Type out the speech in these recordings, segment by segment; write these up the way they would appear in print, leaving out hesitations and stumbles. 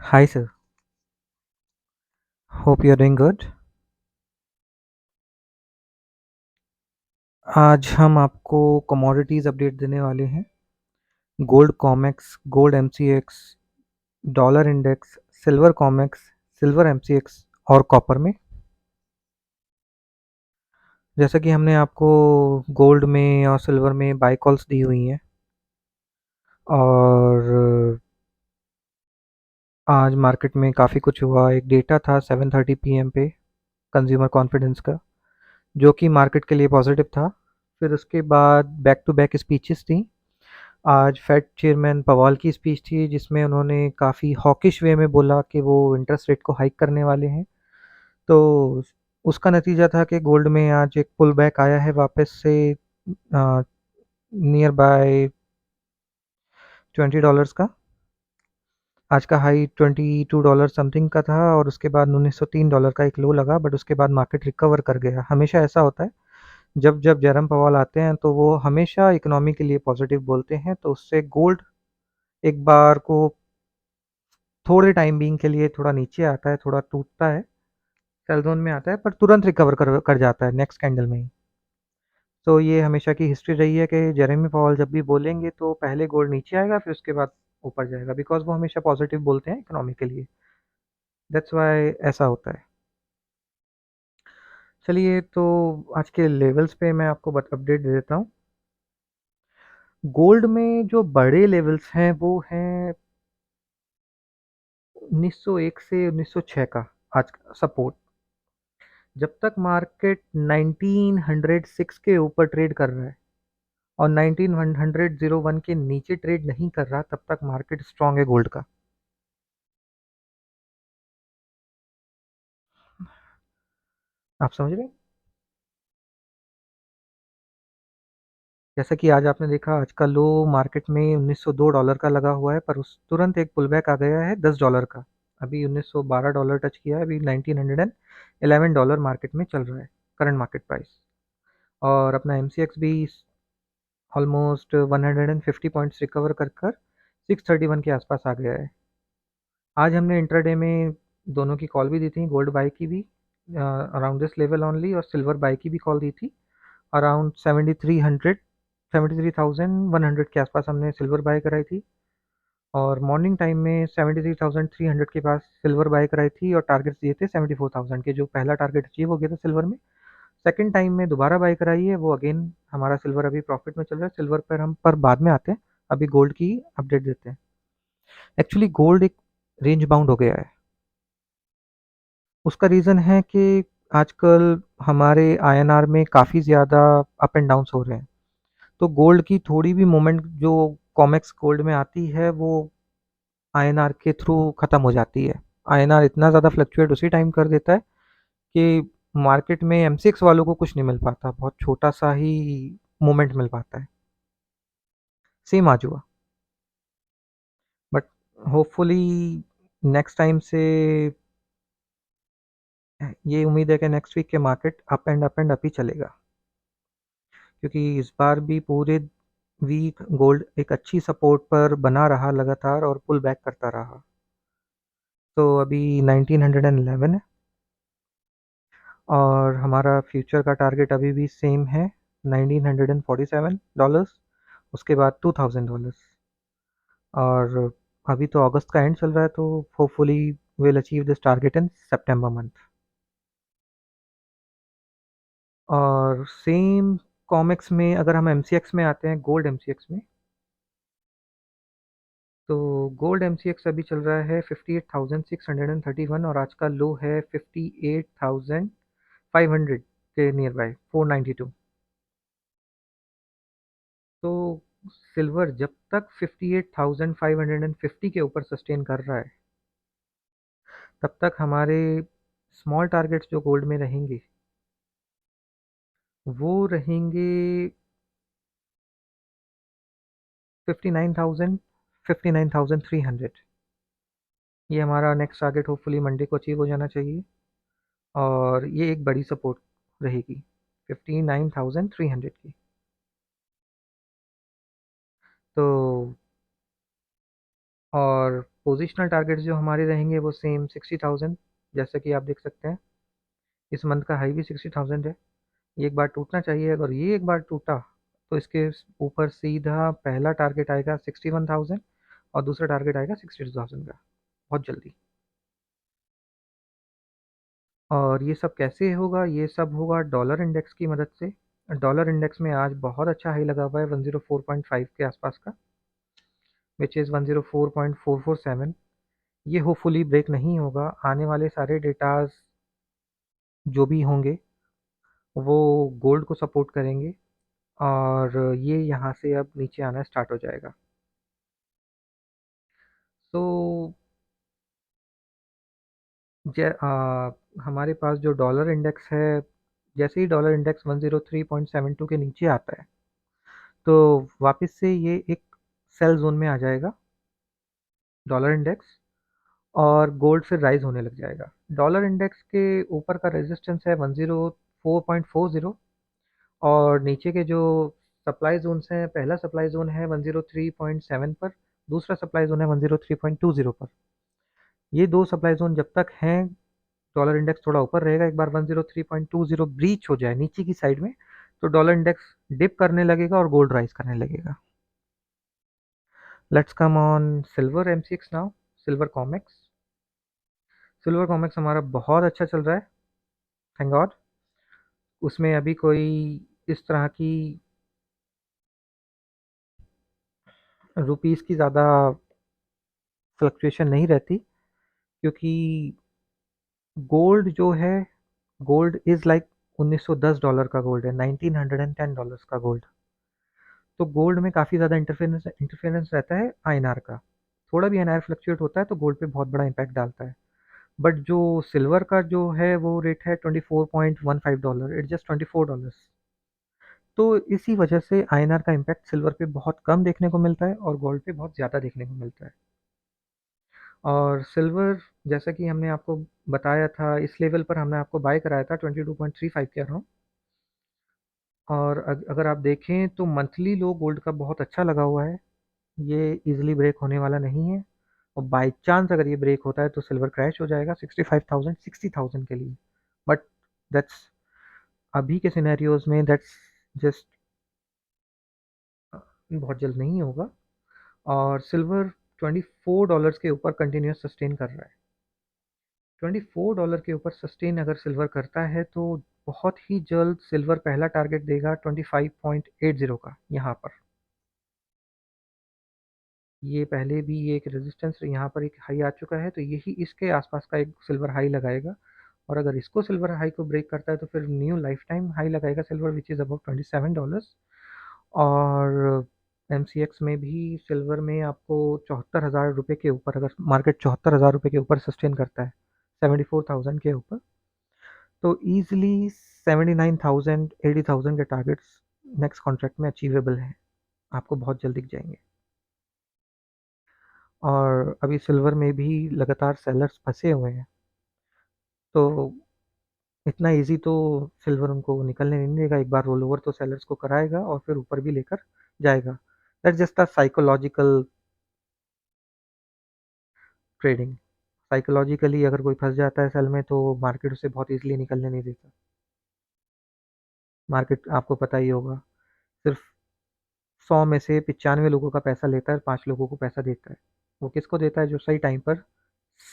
Hi sir, hope you're doing good. आज हम आपको कमोडिटीज़ अपडेट देने वाले हैं। Gold COMEX, gold MCX, dollar index, silver COMEX, silver MCX और कॉपर में। जैसा कि हमने आपको गोल्ड में और सिल्वर में बाय कॉल्स दी हुई हैं और आज मार्केट में काफ़ी कुछ हुआ। एक डेटा था 7:30 पीएम पे कंज्यूमर कॉन्फिडेंस का, जो कि मार्केट के लिए पॉजिटिव था। फिर उसके बाद बैक टू बैक स्पीचेस थी। आज फेड चेयरमैन पवाल की स्पीच थी जिसमें उन्होंने काफ़ी हॉकिश वे में बोला कि वो इंटरेस्ट रेट को हाइक करने वाले हैं। तो उसका नतीजा था कि गोल्ड में आज एक पुल बैक आया है वापस से नियर बाय $20 का। आज का हाई $22 समथिंग का था और उसके बाद $1903 का एक लो लगा, बट उसके बाद मार्केट रिकवर कर गया। हमेशा ऐसा होता है, जब जब जेरम पवाल आते हैं तो वो हमेशा इकोनॉमी के लिए पॉजिटिव बोलते हैं, तो उससे गोल्ड एक बार को थोड़े टाइम बीइंग के लिए थोड़ा नीचे आता है, थोड़ा टूटता है, सेल जोन में आता है, पर तुरंत रिकवर कर जाता है नेक्स्ट कैंडल में ही। तो ये हमेशा की हिस्ट्री रही है कि जेरेमी पॉवेल जब भी बोलेंगे तो पहले गोल्ड नीचे आएगा, फिर उसके बाद ऊपर जाएगा, बिकॉज वो हमेशा पॉजिटिव बोलते हैं इकोनॉमी के लिए। दैट्स वाई ऐसा होता है। चलिए, तो आज के लेवल्स पे मैं आपको अपडेट दे देता हूँ। गोल्ड में जो बड़े लेवल्स हैं वो हैं 1901 से 1906 का आज सपोर्ट। जब तक मार्केट 1906 के ऊपर ट्रेड कर रहा है और 1901 के नीचे ट्रेड नहीं कर रहा, तब तक मार्केट स्ट्रांग है गोल्ड का। आप समझ रहे हैं? जैसा कि आज आपने देखा, आज का लो मार्केट में $1902 का लगा हुआ है, पर उस तुरंत एक पुलबैक आ गया है $10 का। अभी $1912 टच किया है, अभी $1911 मार्केट में चल रहा है करंट मार्केट प्राइस। और अपना एमसीएक्स भी ऑलमोस्ट 150 पॉइंट्स रिकवर कर कर 631 के आसपास आ गया है। आज हमने इंट्राडे में दोनों की कॉल भी दी थी, गोल्ड बाय की भी अराउंड दिस लेवल ओनली, और सिल्वर बाय की भी कॉल दी थी अराउंड 73,100 के आसपास हमने सिल्वर बाय कराई थी। और मॉर्निंग टाइम में 73,300 के पास सिल्वर बाय कराई थी और टारगेट्स दिए थे 74,000 के। जो पहला टारगेट अचीव हो गया था सिल्वर में, सेकंड टाइम में दोबारा बाय कराई है वो अगेन। हमारा सिल्वर अभी प्रॉफिट में चल रहा है। सिल्वर पर हम पर बाद में आते हैं, अभी गोल्ड की अपडेट देते हैं। एक्चुअली गोल्ड एक रेंज बाउंड हो गया है। उसका रीज़न है कि आजकल हमारे आईएनआर में काफ़ी ज़्यादा अप एंड डाउन्स हो रहे हैं। तो गोल्ड की थोड़ी भी मूवमेंट जो कॉमेक्स गोल्ड में आती है वो आईएनआर के थ्रू ख़त्म हो जाती है। आईएनआर इतना ज़्यादा फ्लक्चुएट उसी टाइम कर देता है कि मार्केट में एमसीएक्स वालों को कुछ नहीं मिल पाता, बहुत छोटा सा ही मूवमेंट मिल पाता है। सेम आज हुआ, बट होपफुली नेक्स्ट टाइम से ये उम्मीद है कि नेक्स्ट वीक के मार्केट अप ही चलेगा, क्योंकि इस बार भी पूरे वीक गोल्ड एक अच्छी सपोर्ट पर बना रहा लगातार और पुल बैक करता रहा। तो अभी 1911 है और हमारा फ्यूचर का टारगेट अभी भी सेम है, $1947। उसके बाद $2000। और अभी तो अगस्त का एंड चल रहा है, तो hopefully will achieve this target in September month. और सेम कॉमिक्स में अगर हम एमसीएक्स में आते हैं, गोल्ड एमसीएक्स में, तो गोल्ड एमसीएक्स अभी चल रहा है 58,631 और आज का लो है 58,500 के नियर बाय 492। तो सिल्वर जब तक 58,550 के ऊपर सस्टेन कर रहा है, तब तक हमारे स्मॉल टारगेट्स जो गोल्ड में रहेंगे वो रहेंगे 59,000, 59,300। ये हमारा नेक्स्ट टारगेट होपफुली मंडे को अचीव हो जाना चाहिए और ये एक बड़ी सपोर्ट रहेगी 59,300 की। तो और पोजिशनल टारगेट्स जो हमारे रहेंगे वो सेम 60,000, जैसे कि आप देख सकते हैं इस मंथ का हाई भी 60,000 है। ये एक बार टूटना चाहिए, अगर ये एक बार टूटा तो इसके ऊपर सीधा पहला टारगेट आएगा 61,000 और दूसरा टारगेट आएगा 62,000 का, बहुत जल्दी। और ये सब कैसे होगा? ये सब होगा डॉलर इंडेक्स की मदद से। डॉलर इंडेक्स में आज बहुत अच्छा हाई लगा हुआ है 104.5 के आसपास का, विच इज़ 104.447। ये होपफुली ब्रेक नहीं होगा। आने वाले सारे डेटाज जो भी होंगे वो गोल्ड को सपोर्ट करेंगे और ये यहाँ से अब नीचे आना स्टार्ट हो जाएगा। तो हमारे पास जो डॉलर इंडेक्स है, जैसे ही डॉलर इंडेक्स 103.72 के नीचे आता है तो वापस से ये एक सेल जोन में आ जाएगा डॉलर इंडेक्स, और गोल्ड फिर राइज होने लग जाएगा। डॉलर इंडेक्स के ऊपर का रेजिस्टेंस है 104.40, और नीचे के जो सप्लाई जोन्स हैं, पहला सप्लाई जोन है 103.7 पर, दूसरा सप्लाई जोन है 103.20 पर। ये दो सप्लाई जोन जब तक हैं डॉलर इंडेक्स थोड़ा ऊपर रहेगा। एक बार 103.20 ब्रीच हो जाए नीचे की साइड में तो डॉलर इंडेक्स डिप करने लगेगा और गोल्ड राइज करने लगेगा। Let's come on silver MCX now. Silver COMEX, silver COMEX हमारा बहुत अच्छा चल रहा है, थैंक गॉड। उसमें अभी कोई इस तरह की रुपीस की ज़्यादा फ्लक्चुएशन नहीं रहती, क्योंकि गोल्ड जो है, गोल्ड इज़ लाइक $1910 का गोल्ड है, $1910 का गोल्ड। तो गोल्ड में काफ़ी ज़्यादा इंटरफेरेंस रहता है आईएनआर का। थोड़ा भी आईएनआर फ्लक्चुएट होता है तो गोल्ड पे बहुत बड़ा इम्पैक्ट डालता है। बट जो सिल्वर का जो है वो रेट है $24.15, इट्स जस्ट $24। तो इसी वजह से आईएनआर का इम्पैक्ट सिल्वर पे बहुत कम देखने को मिलता है और गोल्ड पे बहुत ज़्यादा देखने को मिलता है। और सिल्वर, जैसा कि हमने आपको बताया था, इस लेवल पर हमने आपको बाय कराया था 22.35 के अराउंड। और अगर आप देखें तो मंथली लो गोल्ड का बहुत अच्छा लगा हुआ है, ये इजीली ब्रेक होने वाला नहीं है। और बाय चांस अगर ये ब्रेक होता है तो सिल्वर क्रैश हो जाएगा 65,000 60,000 के लिए। बट दैट्स अभी के सिनेरियोज में दैट्स जस्ट बहुत जल्द नहीं होगा। और सिल्वर $24 के ऊपर कंटिन्यूस सस्टेन कर रहा है। $24 के ऊपर सस्टेन अगर सिल्वर करता है तो बहुत ही जल्द सिल्वर पहला टारगेट देगा 25.80 का यहाँ पर। ये पहले भी एक रेजिस्टेंस यहाँ पर एक हाई आ चुका है, तो यही इसके आसपास का एक सिल्वर हाई लगाएगा। और अगर इसको सिल्वर हाई को ब्रेक करता है तो फिर न्यू लाइफ टाइम हाई लगाएगा सिल्वर, विच इज़ अबाउट $27। और एमसीएक्स में भी सिल्वर में आपको 74,000 रुपये के ऊपर, अगर मार्केट 74,000 रुपये के ऊपर सस्टेन करता है 74,000 के ऊपर, तो ईजिली 79,000 80,000 के टारगेट्स नेक्स्ट कॉन्ट्रैक्ट में अचीवेबल हैं, आपको बहुत जल्द दिख जाएंगे। और अभी सिल्वर में भी लगातार सेलर्स फंसे हुए हैं, तो इतना इजी तो सिल्वर उनको निकलने नहीं देगा। एक बार रोल ओवर तो सेलर्स को कराएगा और फिर ऊपर भी लेकर जाएगा। That's just a psychological trading. Psychologically अगर कोई फंस जाता है सेल में तो मार्केट उसे बहुत इजीली निकलने नहीं देता। मार्केट आपको पता ही होगा, सिर्फ 100 में से 95 लोगों का पैसा लेता है, 5 लोगों को पैसा देता है। वो किसको देता है? जो सही टाइम पर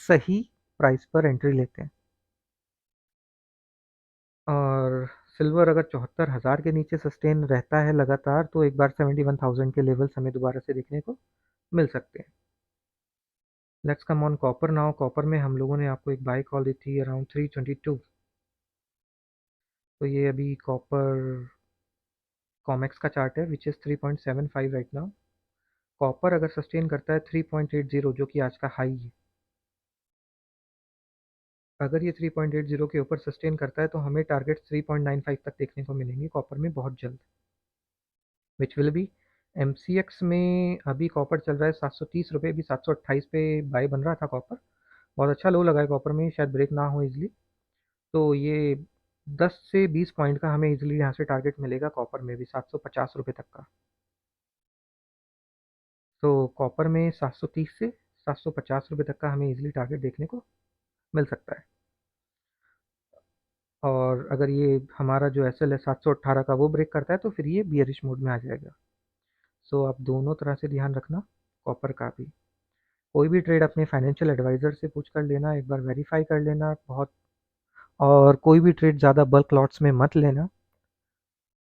सही प्राइस पर एंट्री लेते हैं। और सिल्वर अगर 74,000 के नीचे सस्टेन रहता है लगातार तो एक बार 71,000 के लेवल्स हमें दोबारा से देखने को मिल सकते हैं। Let's come on copper now. Copper में हम लोगों ने आपको एक बाय कॉल दी थी अराउंड 322। तो ये अभी कॉपर कॉमेक्स का चार्ट है which is 3.75 right now. Copper अगर सस्टेन करता है 3.80, जो कि आज का हाई है, अगर ये 3.80 के ऊपर सस्टेन करता है तो हमें टारगेट 3.95 तक देखने को मिलेंगे कॉपर में बहुत जल्द, विच विल बी। एमसीएक्स में अभी कॉपर चल रहा है 730 रुपये, अभी 728 पे बाय बन रहा था कॉपर। बहुत अच्छा लो लगा है कॉपर में, शायद ब्रेक ना हो इजली। तो ये 10 से 20 पॉइंट का हमें इजीली यहाँ से टारगेट मिलेगा कॉपर में भी, 750 रुपये तक का। तो कॉपर में 730 से ₹750 तक का हमें ईज़िली टारगेट देखने को मिल सकता है। और अगर ये हमारा जो एसएल है 718 का वो ब्रेक करता है तो फिर ये बियरिश मोड में आ जाएगा। सो आप दोनों तरह से ध्यान रखना, कॉपर का भी। कोई भी ट्रेड अपने फाइनेंशियल एडवाइज़र से पूछ कर लेना, एक बार वेरीफ़ाई कर लेना बहुत। और कोई भी ट्रेड ज़्यादा बल्क लॉट्स में मत लेना,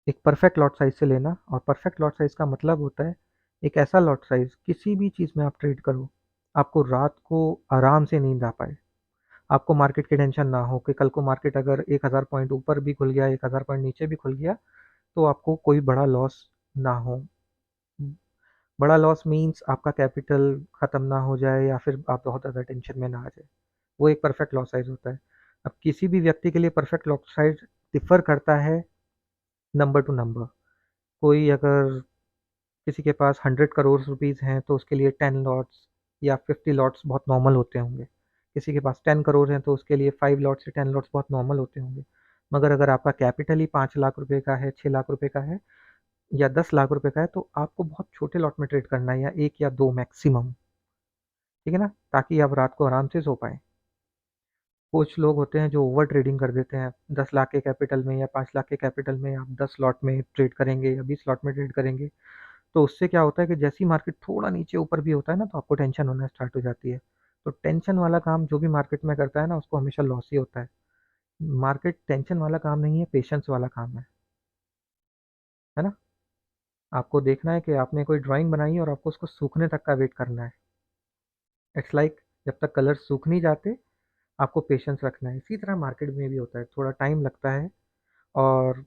एक परफेक्ट लॉट साइज़ से लेना। और परफेक्ट लॉट साइज़ का मतलब होता है एक ऐसा लॉट साइज़, किसी भी चीज़ में आप ट्रेड करो, आपको रात को आराम से नींद आ पाए। आपको मार्केट की टेंशन ना हो कि कल को मार्केट अगर 1000 पॉइंट ऊपर भी खुल गया, 1000 पॉइंट नीचे भी खुल गया, तो आपको कोई बड़ा लॉस ना हो। बड़ा लॉस मीन्स आपका कैपिटल ख़त्म ना हो जाए या फिर आप बहुत ज़्यादा टेंशन में ना आ जाए। वो एक परफेक्ट लॉस साइज़ होता है। अब किसी भी व्यक्ति के लिए परफेक्ट लॉस साइज़ डिफ़र करता है नंबर टू नंबर। कोई अगर किसी के पास 100 करोड़ रुपीज़ हैं तो उसके लिए 10 लॉट्स या 50 लॉट्स बहुत नॉर्मल होते होंगे। किसी के पास 10 करोड़ हैं तो उसके लिए 5 लॉट्स या 10 लॉट्स बहुत नॉर्मल होते होंगे। मगर अगर आपका कैपिटल ही 5 लाख रुपए का है, 6 लाख रुपए का है या 10 लाख रुपए का है, तो आपको बहुत छोटे लॉट में ट्रेड करना है, या 1 या 2 मैक्सिमम, ठीक है ना? ताकि आप रात को आराम से सो पाएँ। कुछ लोग होते हैं जो ओवर ट्रेडिंग कर देते हैं। 10 लाख के कैपिटल में या 5 लाख के कैपिटल में आप 10 लॉट में ट्रेड करेंगे या 20 लॉट में ट्रेड करेंगे। तो उससे क्या होता है कि जैसे ही मार्केट थोड़ा नीचे ऊपर भी होता है ना, तो आपको टेंशन होना स्टार्ट हो जाती है। तो टेंशन वाला काम जो भी मार्केट में करता है ना, उसको हमेशा लॉस ही होता है। मार्केट टेंशन वाला काम नहीं है, पेशेंस वाला काम है ना? आपको देखना है कि आपने कोई ड्राइंग बनाई है और आपको उसको सूखने तक का वेट करना है। इट्स लाइक जब तक कलर सूख नहीं जाते, आपको पेशेंस रखना है। इसी तरह मार्केट में भी होता है, थोड़ा टाइम लगता है। और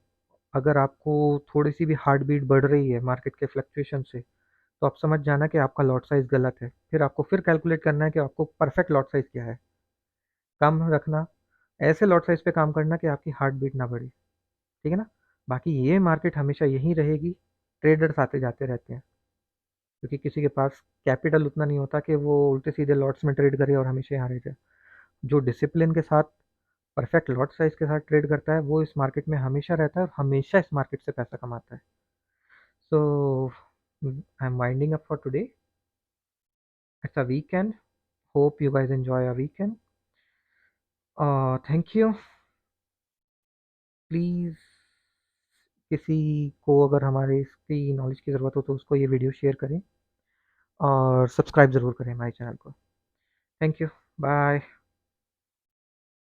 अगर आपको थोड़ी-सी भी हार्ट बीट बढ़ रही है मार्केट के फ्लक्चुएशन से, तो आप समझ जाना कि आपका लॉट साइज़ गलत है। फिर आपको फिर कैलकुलेट करना है कि आपको परफेक्ट लॉट साइज़ क्या है। कम रखना, ऐसे लॉट साइज़ पे काम करना कि आपकी हार्ट बीट ना बढ़े, ठीक है ना? बाकी ये मार्केट हमेशा यहीं रहेगी, ट्रेडर्स आते-जाते रहते हैं, क्योंकि किसी के पास कैपिटल उतना नहीं होता कि वो उल्टे-सीधे लॉट्स में ट्रेड करे और हमेशा यहाँ रह जाए। जो डिसिप्लिन के साथ, परफेक्ट लॉट साइज़ के साथ ट्रेड करता है, वो इस मार्केट में हमेशा रहता है और हमेशा इस मार्केट से पैसा कमाता है। So, I'm winding up for today. It's a weekend. Hope you guys enjoy a weekend. Thank you. Please किसी को अगर हमारे इसकी नॉलेज की ज़रूरत हो तो उसको ये वीडियो शेयर करें और सब्सक्राइब ज़रूर करें हमारे चैनल को। Thank you. बाय।